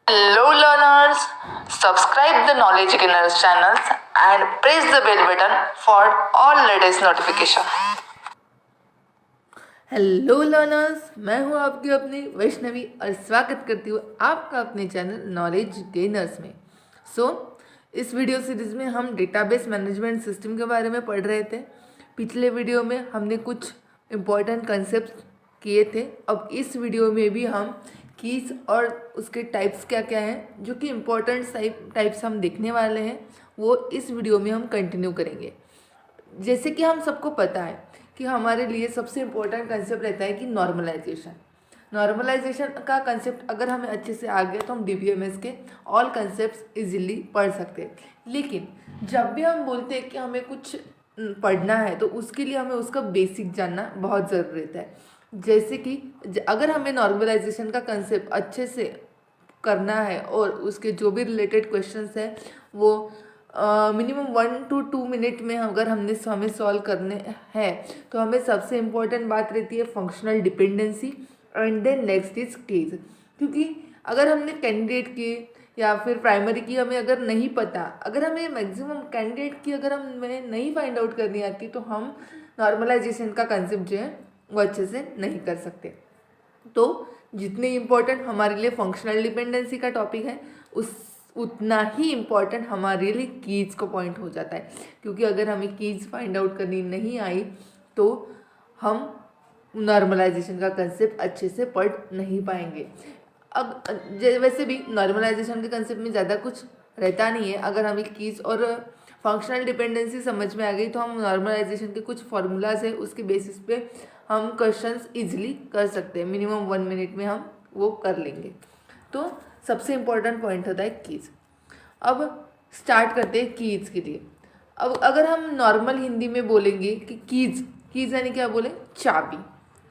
Hello learners, subscribe the Knowledge Gainers channels and press the bell button for all latest notification. Hello learners, मैं हूं आपकी अपनी वैष्णवी और स्वागत करती हूँ आपका अपने चैनल नॉलेज गेनर्स में। इस वीडियो सीरीज में हम डेटाबेस मैनेजमेंट सिस्टम के बारे में पढ़ रहे थे। पिछले वीडियो में हमने कुछ इम्पोर्टेंट कंसेप्ट किए थे। अब इस वीडियो में भी हम कीज और उसके टाइप्स क्या क्या हैं, जो कि इम्पोर्टेंट टाइप्स हम देखने वाले हैं, वो इस वीडियो में हम कंटिन्यू करेंगे। जैसे कि हम सबको पता है कि हमारे लिए सबसे इम्पोर्टेंट कंसेप्ट रहता है कि नॉर्मलाइजेशन का कंसेप्ट अगर हमें अच्छे से आ गया तो हम DBMS के ऑल कंसेप्ट्स इजीली पढ़ सकते हैं। लेकिन जब भी हम बोलते हैं कि हमें कुछ पढ़ना है तो उसके लिए हमें उसका बेसिक जानना बहुत ज़रूरी रहता है। जैसे कि अगर हमें नॉर्मलाइजेशन का कंसेप्ट अच्छे से करना है और उसके जो भी रिलेटेड क्वेश्चंस हैं वो मिनिमम 1 to 2 मिनट में अगर हमें सॉल्व करने हैं तो हमें सबसे इम्पोर्टेंट बात रहती है functional dependency and then next is case. क्योंकि अगर हमने कैंडिडेट की या फिर प्राइमरी की हमें अगर नहीं पता, अगर हमें मैक्सिमम कैंडिडेट की अगर हमें नहीं फाइंड आउट करनी आती तो हम नॉर्मलाइजेशन का कंसेप्ट जो है वो अच्छे से नहीं कर सकते। तो जितने इम्पोर्टेंट हमारे लिए फंक्शनल डिपेंडेंसी का टॉपिक है उतना ही इम्पोर्टेंट हमारे लिए कीज का पॉइंट हो जाता है। क्योंकि अगर हमें कीज फाइंड आउट करनी नहीं आई तो हम नॉर्मलाइजेशन का कंसेप्ट अच्छे से पढ़ नहीं पाएंगे। अब वैसे भी नॉर्मलाइजेशन के कंसेप्ट में ज़्यादा कुछ रहता नहीं है। अगर हमें कीज और फंक्शनल डिपेंडेंसी समझ में आ गई तो हम नॉर्मलाइजेशन के कुछ फॉर्मूलाज है उसके बेसिस पे हम क्वेश्चंस इजीली कर सकते हैं। मिनिमम 1 मिनट में हम वो कर लेंगे। तो सबसे इम्पोर्टेंट पॉइंट होता है कीज। अब स्टार्ट करते हैं कीज के लिए। अब अगर हम नॉर्मल हिंदी में बोलेंगे कि कीज यानी क्या बोले, चाबी।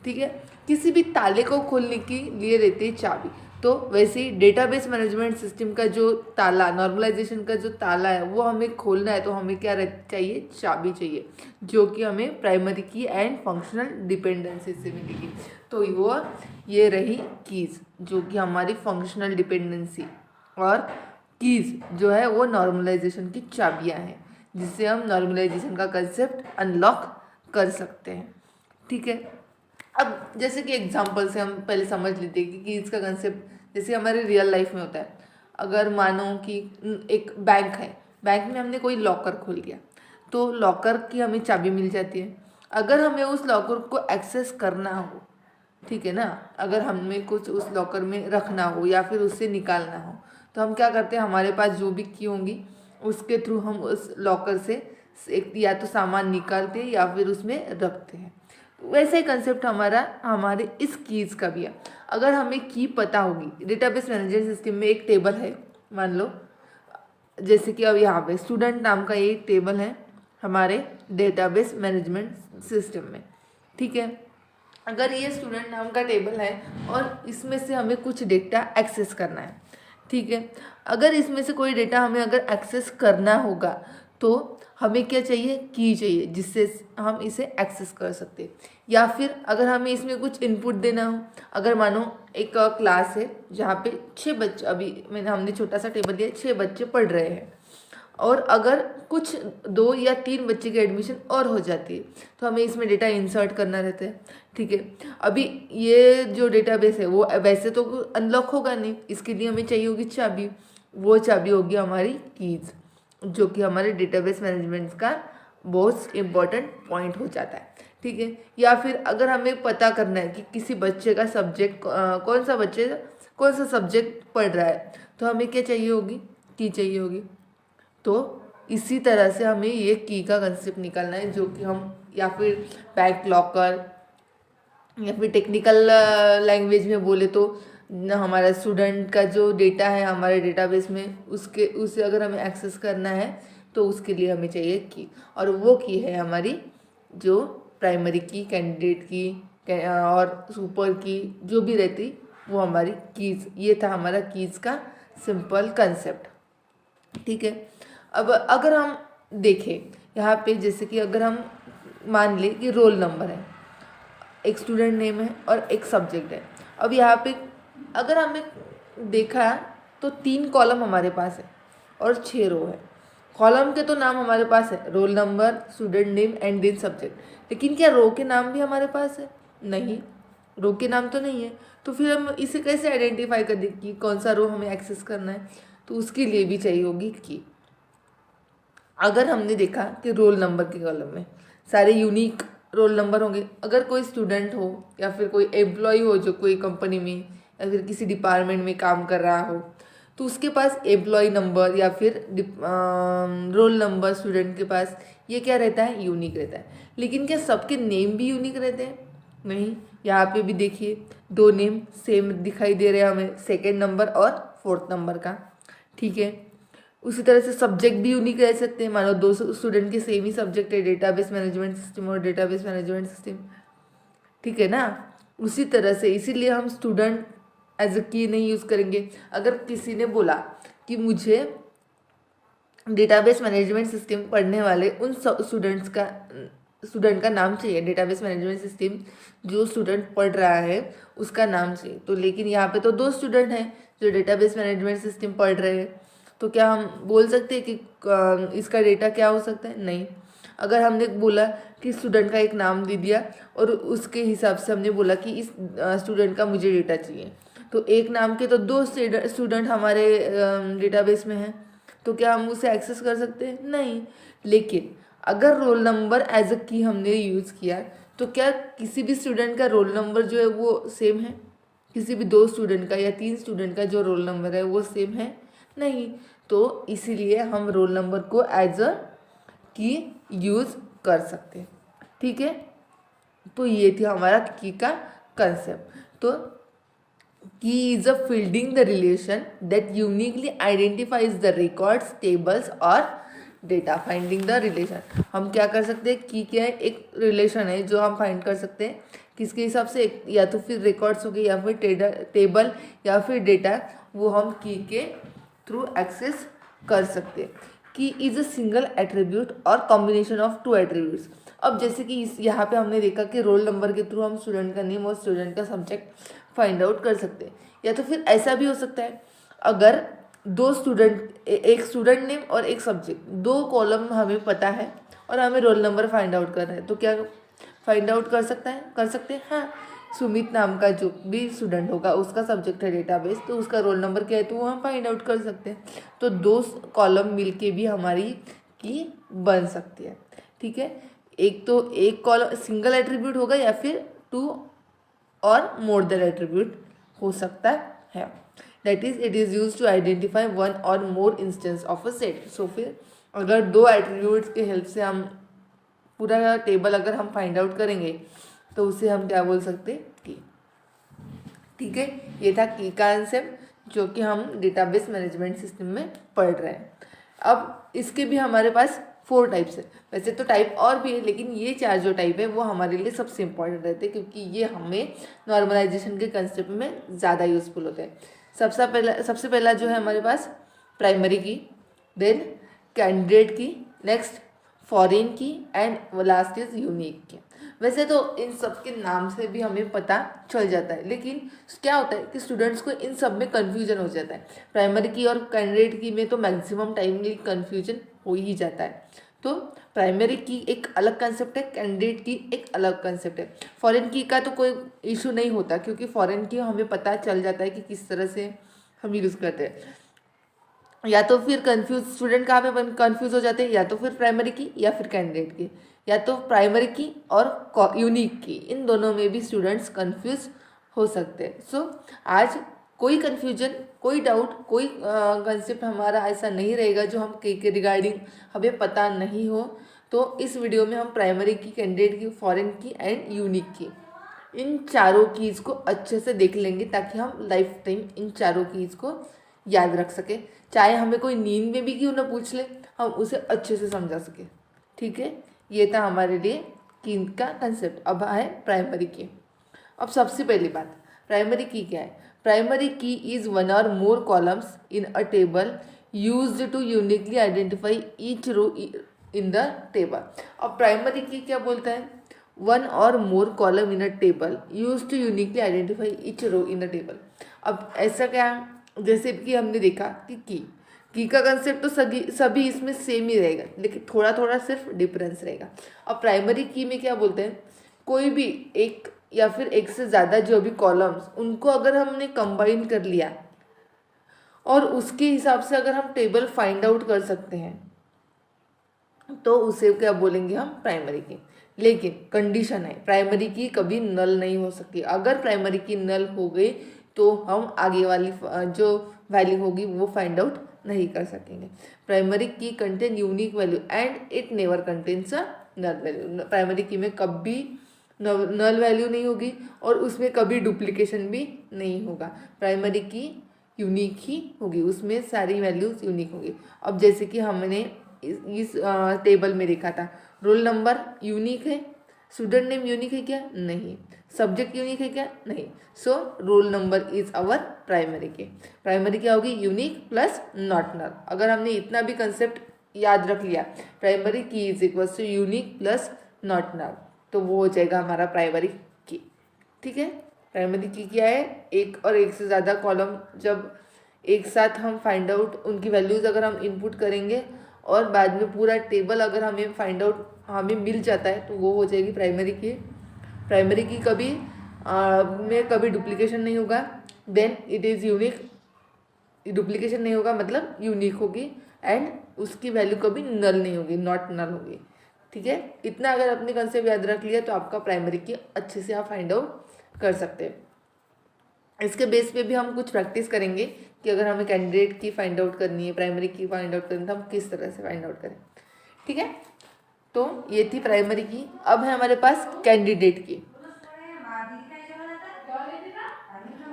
ठीक है, किसी भी ताले को खोलने के लिए रहती है चाबी। तो वैसे ही डेटाबेस मैनेजमेंट सिस्टम का जो ताला, नॉर्मलाइजेशन का जो ताला है वो हमें खोलना है तो हमें क्या चाहिए, चाबी चाहिए, जो कि हमें प्राइमरी की एंड फंक्शनल डिपेंडेंसी से मिलेगी। तो वो ये रही कीज, जो कि हमारी फंक्शनल डिपेंडेंसी, और कीज जो है वो नॉर्मलाइजेशन की चाबियां हैं जिससे हम नॉर्मलाइजेशन का कंसेप्ट अनलॉक कर सकते हैं। ठीक है, अब जैसे कि एग्जांपल से हम पहले समझ लेते हैं कि कीज का कंसेप्ट जैसे हमारे रियल लाइफ में होता है। अगर मानो कि एक बैंक है, बैंक में हमने कोई लॉकर खोल लिया तो लॉकर की हमें चाबी मिल जाती है। अगर हमें उस लॉकर को एक्सेस करना हो, ठीक है ना, अगर हमें कुछ उस लॉकर में रखना हो या फिर उससे निकालना हो तो हम क्या करते हैं, हमारे पास जो भी की होंगी उसके थ्रू हम उस लॉकर से एक या तो सामान निकालते हैं या फिर उसमें रखते हैं। वैसे ही कंसेप्ट हमारे इस कीज का भी है। अगर हमें की पता होगी, डेटाबेस मैनेजमेंट सिस्टम में एक टेबल है, मान लो जैसे कि अब यहाँ पे स्टूडेंट नाम का एक टेबल है हमारे डेटाबेस मैनेजमेंट सिस्टम में। ठीक है, अगर ये स्टूडेंट नाम का टेबल है और इसमें से हमें कुछ डेटा एक्सेस करना है, ठीक है, अगर इसमें से कोई डेटा हमें अगर एक्सेस करना होगा तो हमें क्या चाहिए, की चाहिए, जिससे हम इसे एक्सेस कर सकते। या फिर अगर हमें इसमें कुछ इनपुट देना हो, अगर मानो एक क्लास है जहाँ पे 6 बच्चे, अभी हमने छोटा सा टेबल दिया, 6 बच्चे पढ़ रहे हैं और अगर कुछ 2 या 3 बच्चे की एडमिशन और हो जाती है तो हमें इसमें डेटा इंसर्ट करना रहता है। ठीक है, अभी ये जो डेटाबेस है वो वैसे तो अनलॉक होगा नहीं, इसके लिए हमें चाहिए होगी चाबी। वो चाबी होगी हमारी कीज, जो कि हमारे डेटाबेस मैनेजमेंट का बहुत इम्पोर्टेंट पॉइंट हो जाता है। ठीक है, या फिर अगर हमें पता करना है कि किसी बच्चे का सब्जेक्ट कौन सा सब्जेक्ट पढ़ रहा है तो हमें क्या चाहिए होगी, की चाहिए होगी। तो इसी तरह से हमें ये की का कंसेप्ट निकालना है, जो कि हम या फिर बैंक लॉकर या फिर टेक्निकल लैंग्वेज में बोले तो हमारा स्टूडेंट का जो डेटा है हमारे डेटाबेस में उसे अगर हमें एक्सेस करना है तो उसके लिए हमें चाहिए की, और वो की है हमारी जो प्राइमरी की, कैंडिडेट की और सुपर की जो भी रहती वो हमारी कीज। ये था हमारा कीज का सिंपल कंसेप्ट। ठीक है, अब अगर हम देखें यहाँ पे, जैसे कि अगर हम मान लें कि रोल नंबर है, एक स्टूडेंट नेम है और एक सब्जेक्ट है। अब यहाँ पे अगर हमें देखा तो 3 कॉलम हमारे पास है और 6 रो है। कॉलम के तो नाम हमारे पास है, roll number, student name and then subject, लेकिन क्या रो के नाम भी हमारे पास है? नहीं, रो के नाम तो नहीं है। तो फिर हम इसे कैसे आइडेंटिफाई कर दें कि कौन सा रो हमें एक्सेस करना है? तो उसके लिए भी चाहिए होगी की। अगर हमने देखा कि रोल नंबर के कॉलम में सारे यूनिक रोल नंबर होंगे, अगर कोई स्टूडेंट हो या फिर कोई एम्प्लॉय हो जो कोई कंपनी में या फिर किसी डिपार्टमेंट में काम कर रहा हो, तो उसके पास एम्प्लॉय नंबर या फिर रोल नंबर स्टूडेंट के पास ये क्या रहता है? यूनिक रहता है। लेकिन क्या सबके नेम भी यूनिक रहते हैं? नहीं। यहाँ पे भी देखिए 2 नेम सेम दिखाई दे रहे हैं हमें, सेकेंड नंबर और 4th नंबर का। ठीक है, उसी तरह से सब्जेक्ट भी यूनिक रह सकते हैं। मानो 2 स्टूडेंट के सेम ही सब्जेक्ट है, डेटाबेस मैनेजमेंट सिस्टम और डेटाबेस मैनेजमेंट सिस्टम। ठीक है ना? उसी तरह से इसीलिए हम स्टूडेंट एज अ की नहीं यूज़ करेंगे। अगर किसी ने बोला कि मुझे डेटाबेस मैनेजमेंट सिस्टम पढ़ने वाले उन स्टूडेंट का नाम चाहिए, डेटाबेस मैनेजमेंट सिस्टम जो स्टूडेंट पढ़ रहा है उसका नाम चाहिए, तो लेकिन यहाँ पे तो 2 स्टूडेंट हैं जो डेटाबेस मैनेजमेंट सिस्टम पढ़ रहे हैं, तो क्या हम बोल सकते हैं कि इसका डेटा क्या हो सकता है? नहीं। अगर हमने बोला कि स्टूडेंट का एक नाम दे दिया और उसके हिसाब से हमने बोला कि इस स्टूडेंट का मुझे डेटा चाहिए, तो एक नाम के तो 2 स्टूडेंट हमारे डेटाबेस में हैं, तो क्या हम उसे एक्सेस कर सकते हैं? नहीं। लेकिन अगर रोल नंबर एज अ की हमने यूज़ किया, तो क्या किसी भी स्टूडेंट का रोल नंबर जो है वो सेम है? किसी भी 2 स्टूडेंट का या 3 स्टूडेंट का जो रोल नंबर है वो सेम है? नहीं। तो इसीलिए हम रोल नंबर को एज अ की यूज़ कर सकते हैं। ठीक है, तो ये थी हमारा की का कंसेप्ट। तो की is a fielding the relation that uniquely identifies the records, tables और डेटा। फाइंडिंग द रिलेशन, हम क्या कर सकते हैं? की क्या है? एक रिलेशन है जो हम फाइंड कर सकते हैं किसके हिसाब से? या तो फिर रिकॉर्ड्स हो गए या फिर टेबल या फिर डेटा, वो हम की के थ्रू एक्सेस कर सकते हैं। की इज अ सिंगल एट्रीब्यूट और कॉम्बिनेशन ऑफ 2 एट्रीब्यूट्स। अब जैसे कि इस यहाँ पे हमने देखा कि रोल नंबर के थ्रू हम स्टूडेंट का नेम और स्टूडेंट का सब्जेक्ट फाइंड आउट कर सकते हैं। या तो फिर ऐसा भी हो सकता है, अगर 2 स्टूडेंट, एक स्टूडेंट नेम और एक सब्जेक्ट, 2 कॉलम हमें पता है और हमें रोल नंबर फाइंड आउट करना है, तो क्या फाइंड आउट कर सकते हैं? हाँ, सुमित नाम का जो भी स्टूडेंट होगा उसका सब्जेक्ट है डेटाबेस, तो उसका रोल नंबर क्या है तो वो हम फाइंड आउट कर सकते हैं। तो 2 कॉलम मिलके भी हमारी की बन सकती है। ठीक है, एक तो एक कॉलम सिंगल एट्रीब्यूट होगा या फिर 2 और मोर देन एट्रीब्यूट हो सकता है। That is it is use to identify 1 और more instance of a set. So फिर अगर 2 एट्रीब्यूट्स के हेल्प से हम पूरा टेबल अगर हम फाइंड आउट करेंगे तो उसे हम क्या बोल सकते हैं? की। ठीक है, ये था की का कंसेप्ट जो कि हम डेटाबेस मैनेजमेंट सिस्टम में पढ़ रहे हैं। अब इसके भी हमारे पास 4 टाइप्स है। वैसे तो टाइप और भी है, लेकिन ये 4 जो टाइप है वो हमारे लिए सबसे इंपॉर्टेंट रहते हैं क्योंकि ये हमें नॉर्मलाइजेशन के कंसेप्ट में ज़्यादा यूजफुल होते हैं। सबसे पहला जो है हमारे पास प्राइमरी की, देन कैंडिडेट की, नेक्स्ट फॉरेन की एंड लास्ट इज यूनिक की। वैसे तो इन सब के नाम से भी हमें पता चल जाता है, लेकिन क्या होता है कि स्टूडेंट्स को इन सब में कन्फ्यूजन हो जाता है। प्राइमरी की और कैंडिडेट की में तो मैक्सिमम टाइम में कन्फ्यूजन हो ही जाता है। तो प्राइमरी की एक अलग कंसेप्ट है, कैंडिडेट की एक अलग कंसेप्ट है। फॉरेन की का तो कोई इशू नहीं होता क्योंकि फॉरेन की हमें पता चल जाता है कि किस तरह से हम यूज़ करते हैं। या तो फिर स्टूडेंट कहाँ पे कंफ्यूज हो जाते हैं, या तो फिर प्राइमरी की या फिर कैंडिडेट की, या तो प्राइमरी की और यूनिक की, इन दोनों में भी स्टूडेंट्स कंफ्यूज हो सकते हैं। सो आज कोई कन्फ्यूजन, कोई डाउट, कोई कंसेप्ट हमारा ऐसा नहीं रहेगा जो हम के रिगार्डिंग हमें पता नहीं हो। तो इस वीडियो में हम प्राइमरी की, कैंडिडेट की, फॉरेन की एंड यूनिक की, इन चारों कीज़ को अच्छे से देख लेंगे ताकि हम लाइफ टाइम इन चारों कीज़ को याद रख सके, चाहे हमें कोई नींद में भी क्यों ना पूछ ले, हम उसे अच्छे से समझा सके। ठीक है, ये था हमारे लिए की का कंसेप्ट। अब आए प्राइमरी की। अब सबसे पहली बात, प्राइमरी की क्या है? प्राइमरी की इज 1 और more columns in a table used to uniquely identify each row in the table. अब प्राइमरी की क्या बोलता है? 1 और more column in a table used to uniquely identify each row in the table. अब ऐसा क्या जैसे कि हमने देखा कि की का कंसेप्ट तो सभी इसमें सेम ही रहेगा, लेकिन थोड़ा थोड़ा सिर्फ डिफरेंस रहेगा। अब प्राइमरी की में क्या बोलते हैं, कोई भी एक या फिर एक से ज़्यादा जो भी कॉलम्स, उनको अगर हमने कंबाइन कर लिया और उसके हिसाब से अगर हम टेबल फाइंड आउट कर सकते हैं तो उसे क्या बोलेंगे हम, प्राइमरी की। लेकिन कंडीशन है, प्राइमरी की कभी नल नहीं हो सकती। अगर प्राइमरी की नल हो गई तो हम आगे वाली जो वैल्यू होगी वो फाइंड आउट नहीं कर सकेंगे। Primary key contain unique value and it never contains a null value. Primary key में कभी नल वैल्यू नहीं होगी और उसमें कभी डुप्लीकेशन भी नहीं होगा। प्राइमरी की यूनिक ही होगी, उसमें सारी वैल्यूज यूनिक होगी। अब जैसे कि हमने इस टेबल में देखा था, रोल नंबर यूनिक है, स्टूडेंट नेम यूनिक है क्या, नहीं, सब्जेक्ट यूनिक है क्या, नहीं। So roll number is our primary key. Primary क्या होगी, यूनिक प्लस नॉट नल। अगर हमने इतना भी कंसेप्ट याद रख लिया, primary key is equal to unique plus not null, तो वो हो जाएगा हमारा प्राइमरी की। ठीक है, प्राइमरी की क्या है, एक और एक से ज़्यादा कॉलम जब एक साथ हम फाइंड आउट उनकी वैल्यूज़ अगर हम इनपुट करेंगे और बाद में पूरा टेबल अगर हमें फाइंड आउट हमें मिल जाता है तो वो हो जाएगी प्राइमरी की। प्राइमरी की कभी में कभी डुप्लीकेशन नहीं होगा, then it is unique. Duplication नहीं होगा मतलब यूनिक होगी, एंड उसकी वैल्यू कभी नल नहीं होगी, नॉट नल होगी। ठीक है, इतना अगर अपने कंसेप्ट याद रख लिया तो आपका प्राइमरी की अच्छे से आप फाइंड आउट कर सकते हैं। इसके बेस पे भी हम कुछ प्रैक्टिस करेंगे कि अगर हमें कैंडिडेट की फाइंड आउट करनी है, प्राइमरी की फाइंड आउट करनी है, तो हम किस तरह से फाइंड आउट करें। ठीक है, तो ये थी प्राइमरी की। अब है हमारे पास कैंडिडेट की।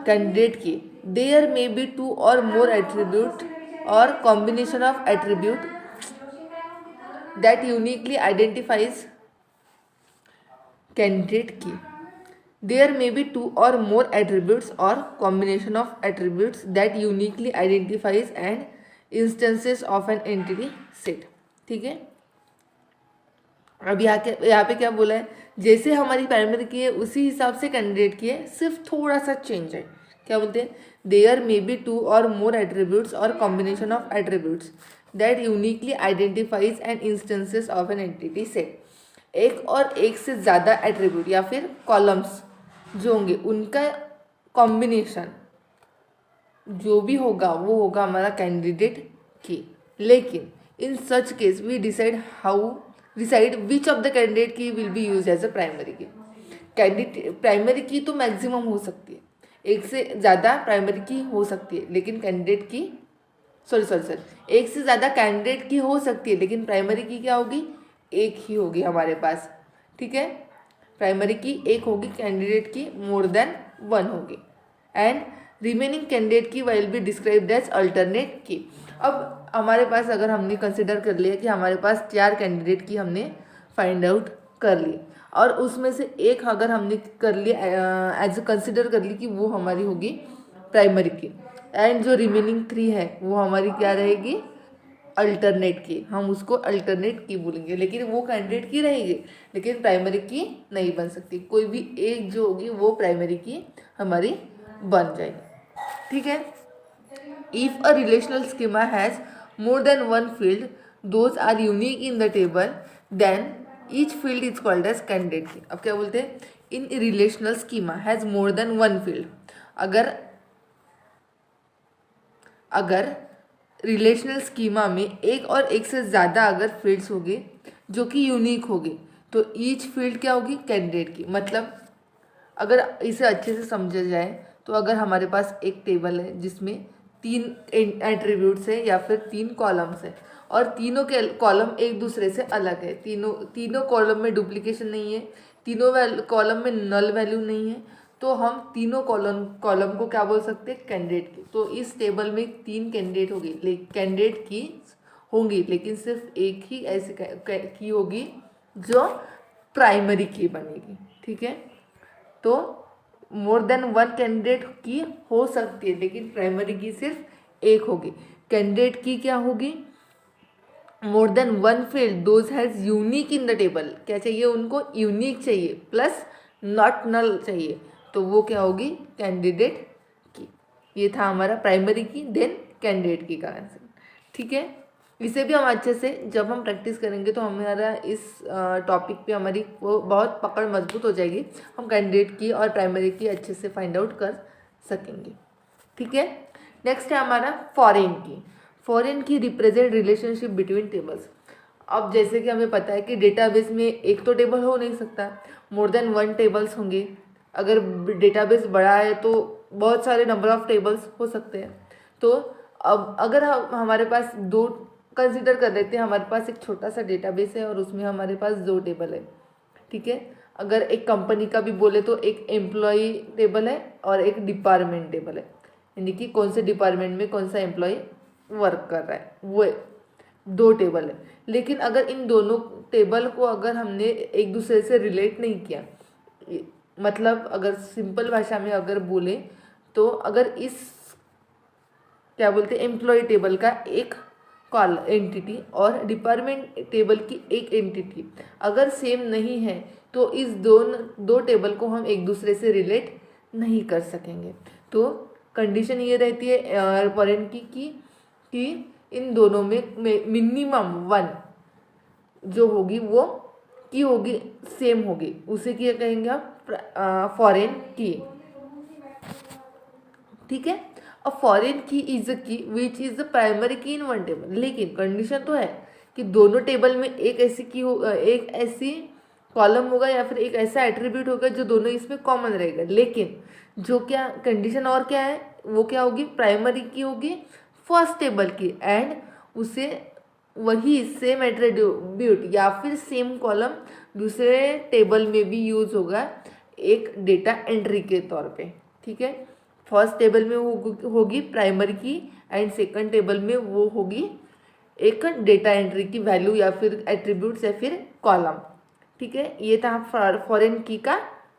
कैंडिडेट की, देयर मे बी टू और मोर एट्रीब्यूट और combination of attribute that uniquely identifies. Candidate की, there may be two or more attributes or combination of attributes that uniquely identifies and instances of an entity set। ठीक है, अब यहाँ पे क्या बोला है, जैसे हमारी प्राइमरी की है उसी हिसाब से कैंडिडेट की है, सिर्फ थोड़ा सा चेंज है। क्या बोलते हैं, देयर मे बी टू और मोर एट्रीब्यूट्स और combination of attributes that uniquely identifies and instances of an entity set. एक और एक से ज़्यादा एट्रीब्यूट या फिर कॉलम्स जो होंगे उनका कॉम्बिनेशन जो भी होगा वो होगा हमारा कैंडिडेट की। लेकिन in such case we decide which of the candidate key will be use as a primary key. Candidate primary key तो मैक्सिमम हो सकती है, एक से ज़्यादा प्राइमरी की हो सकती है, लेकिन कैंडिडेट की सॉरी एक से ज़्यादा कैंडिडेट की हो सकती है, लेकिन प्राइमरी की क्या होगी, एक ही होगी हमारे पास। ठीक है, प्राइमरी की एक होगी, candidate key more than one होगी, and remaining candidate key will be described as alternate key. अब हमारे पास अगर हमने कंसिडर कर लिया कि हमारे पास 4 कैंडिडेट की हमने फाइंड आउट कर ली और उसमें से एक अगर हमने कर लिया एज कंसिडर कर ली कि वो हमारी होगी प्राइमरी की, एंड जो रिमेनिंग 3 है वो हमारी क्या रहेगी, अल्टरनेट की। हम उसको अल्टरनेट की बोलेंगे, लेकिन वो कैंडिडेट की रहेगी, लेकिन प्राइमरी की नहीं बन सकती। कोई भी एक जो होगी वो प्राइमरी की हमारी बन जाएगी। ठीक है, if a relational schema has more than one field those are unique in the table then each field is called as candidate key. अब क्या बोलते हैं, in relational schema has more than one field, अगर relational schema में एक और एक से ज़्यादा अगर फील्ड्स होगी जो कि यूनिक होगी तो ईच फील्ड क्या होगी, कैंडिडेट की। मतलब अगर इसे अच्छे से समझा जाए तो अगर हमारे पास एक टेबल है जिसमें 3 एट्रीब्यूट्स है या फिर 3 कॉलम्स है और तीनों के कॉलम एक दूसरे से अलग है, तीनों कॉलम में डुप्लीकेशन नहीं है, तीनों कॉलम में नल वैल्यू नहीं है, तो हम तीनों कॉलम को क्या बोल सकते हैं, कैंडिडेट की। तो इस टेबल में 3 कैंडिडेट होगी, कैंडिडेट की होंगी, लेकिन सिर्फ एक ही ऐसी की होगी जो प्राइमरी की बनेगी। ठीक है, तो मोर देन वन कैंडिडेट की हो सकती है, लेकिन प्राइमरी की सिर्फ एक होगी। कैंडिडेट की क्या होगी, मोर than one field those has unique in the table. क्या चाहिए उनको, यूनिक चाहिए प्लस नॉट नल चाहिए, तो वो क्या होगी, कैंडिडेट की। ये था हमारा प्राइमरी की देन कैंडिडेट की का आंसर। ठीक है, इसे भी हम अच्छे से जब हम प्रैक्टिस करेंगे तो हमारा इस टॉपिक पे हमारी वो बहुत पकड़ मजबूत हो जाएगी, हम कैंडिडेट की और प्राइमरी की अच्छे से फाइंड आउट कर सकेंगे। ठीक है, नेक्स्ट है हमारा फॉरेन की। फॉरेन की रिप्रेजेंट रिलेशनशिप बिटवीन टेबल्स। अब जैसे कि हमें पता है कि डेटाबेस में एक तो टेबल हो नहीं सकता, मोर देन वन टेबल्स होंगे। अगर डेटाबेस बड़ा है तो बहुत सारे नंबर ऑफ टेबल्स हो सकते हैं। तो अब अगर हमारे पास दो कंसिडर कर लेते हैं, हमारे पास एक छोटा सा डेटाबेस है और उसमें हमारे पास दो टेबल है। ठीक है, अगर एक कंपनी का भी बोले तो एक एम्प्लॉय टेबल है और एक डिपार्टमेंट टेबल है, यानी कि कौन से डिपार्टमेंट में कौन सा एम्प्लॉय वर्क कर रहा है, वो दो टेबल है। लेकिन अगर इन दोनों टेबल को अगर हमने एक दूसरे से रिलेट नहीं किया, मतलब अगर सिंपल भाषा में अगर बोले तो अगर इस क्या बोलते हैं एम्प्लॉय टेबल का एक कॉल एंटिटी और डिपार्टमेंट टेबल की एक एंटिटी अगर सेम नहीं है तो इस दो टेबल को हम एक दूसरे से रिलेट नहीं कर सकेंगे। तो कंडीशन ये रहती है फॉरेन की कि इन दोनों में मिनिमम वन जो होगी वो की होगी सेम होगी, उसे क्या कहेंगे हम फॉरेन की। ठीक है, अ foreign key is a key which is the primary key in one table. लेकिन कंडीशन तो है कि दोनों टेबल में एक ऐसी की हो, एक ऐसी कॉलम होगा या फिर एक ऐसा एट्रीब्यूट होगा जो दोनों इसमें कॉमन रहेगा। लेकिन जो क्या कंडीशन और क्या है, वो क्या होगी, प्राइमरी की होगी फर्स्ट टेबल की एंड उसे वही सेम एट्रीब्यूट या फिर सेम कॉलम दूसरे टेबल में भी यूज होगा एक डेटा एंट्री के तौर पे। ठीक है, फर्स्ट टेबल में वो होगी प्राइमरी की एंड सेकंड टेबल में वो होगी एक डेटा एंट्री की वैल्यू या फिर एट्रीब्यूट्स या फिर कॉलम। ठीक है, ये था फॉरेन की का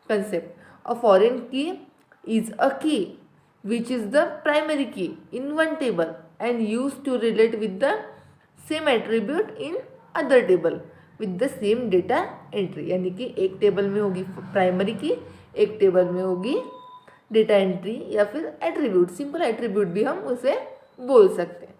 concept. A foreign key is a key which is the primary key in one table and use to relate with the same attribute in other table with the same data entry. यानी कि एक table में होगी primary की, एक table में होगी data entry या फिर एट्रीब्यूट, सिंपल एट्रीब्यूट भी हम उसे बोल सकते हैं।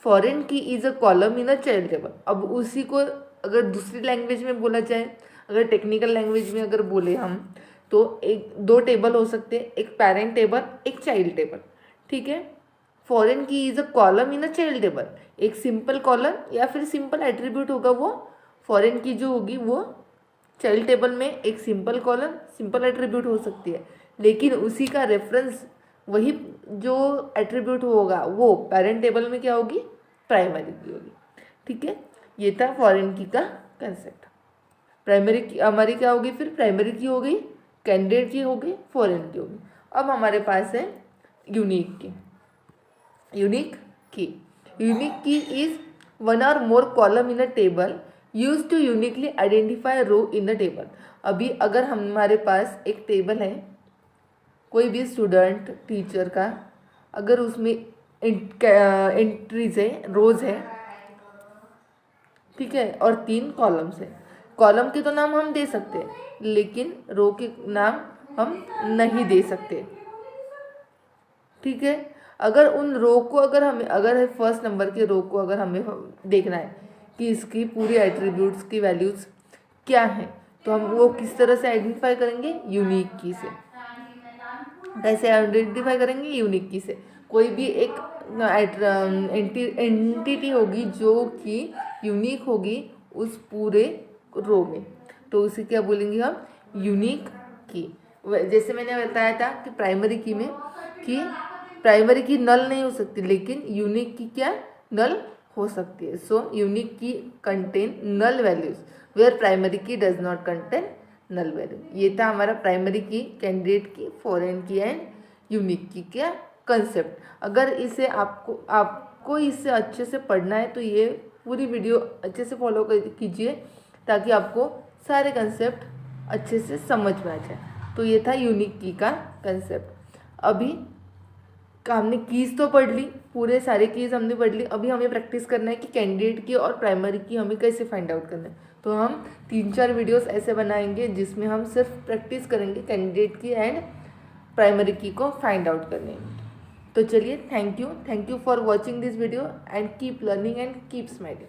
Foreign key is a column in a child table. अब उसी को अगर दूसरी लैंग्वेज में बोला जाए, अगर टेक्निकल लैंग्वेज में अगर बोले हम तो एक दो टेबल हो सकते हैं, एक पेरेंट टेबल एक चाइल्ड टेबल। ठीक है, foreign key is a column in a child table, एक सिंपल कॉलम या फिर सिंपल एट्रीब्यूट होगा वो फॉरेन की जो होगी वो चाइल्ड टेबल में एक सिंपल कॉलम सिंपल एट्रीब्यूट हो सकती है, लेकिन उसी का रेफरेंस वही जो एट्रीब्यूट होगा वो पेरेंट टेबल में क्या होगी, प्राइमरी की होगी। ठीक है, ये था फॉरेन की का कंसेप्ट। प्राइमरी की हमारी क्या होगी, फिर प्राइमरी की हो गई, कैंडिडेट की हो गई, फॉरेन की होगी। अब हमारे पास है यूनिक की। यूनिक की इज वन और more column in a table use to uniquely identify row in the table. अभी अगर हमारे पास एक टेबल है, कोई भी स्टूडेंट टीचर का, अगर उसमें एंट्रीज है, रोज है, ठीक है, और 3 कॉलम्स है। कॉलम के तो नाम हम दे सकते हैं लेकिन रो के नाम हम नहीं दे सकते। ठीक है, अगर उन रो को अगर फर्स्ट नंबर के रो को अगर हमें देखना है कि इसकी पूरी एट्रीब्यूट्स की वैल्यूज क्या है, तो हम वो किस तरह से आइडेंटिफाई करेंगे, यूनिक की से। कैसे आइडेंटिफाई करेंगे, यूनिक की से। कोई भी एक एंटिटी होगी जो कि यूनिक होगी उस पूरे रो में, तो उसे क्या बोलेंगे हम, यूनिक की। जैसे मैंने बताया था कि प्राइमरी की में कि प्राइमरी की नल नहीं हो सकती लेकिन यूनिक की क्या नल हो सकती है। So unique key contain null values where primary key does not contain null value. ये था हमारा प्राइमरी की, कैंडिडेट की, फॉरेन की एंड यूनिक की क्या कंसेप्ट। अगर इसे आपको इससे अच्छे से पढ़ना है तो ये पूरी वीडियो अच्छे से फॉलो कीजिए ताकि आपको सारे कंसेप्ट अच्छे से समझ में आ जाए। तो ये था यूनिक की का कंसेप्ट। अभी हमने कीज़ तो पढ़ ली, पूरे सारे कीज़ हमने पढ़ ली। अभी हमें प्रैक्टिस करना है कि कैंडिडेट की और प्राइमरी की हमें कैसे फाइंड आउट करना है। तो हम 3-4 वीडियोस ऐसे बनाएंगे जिसमें हम सिर्फ प्रैक्टिस करेंगे कैंडिडेट की एंड प्राइमरी की को फाइंड आउट करने में। तो चलिए, thank you for watching this video and keep learning and keep smiling.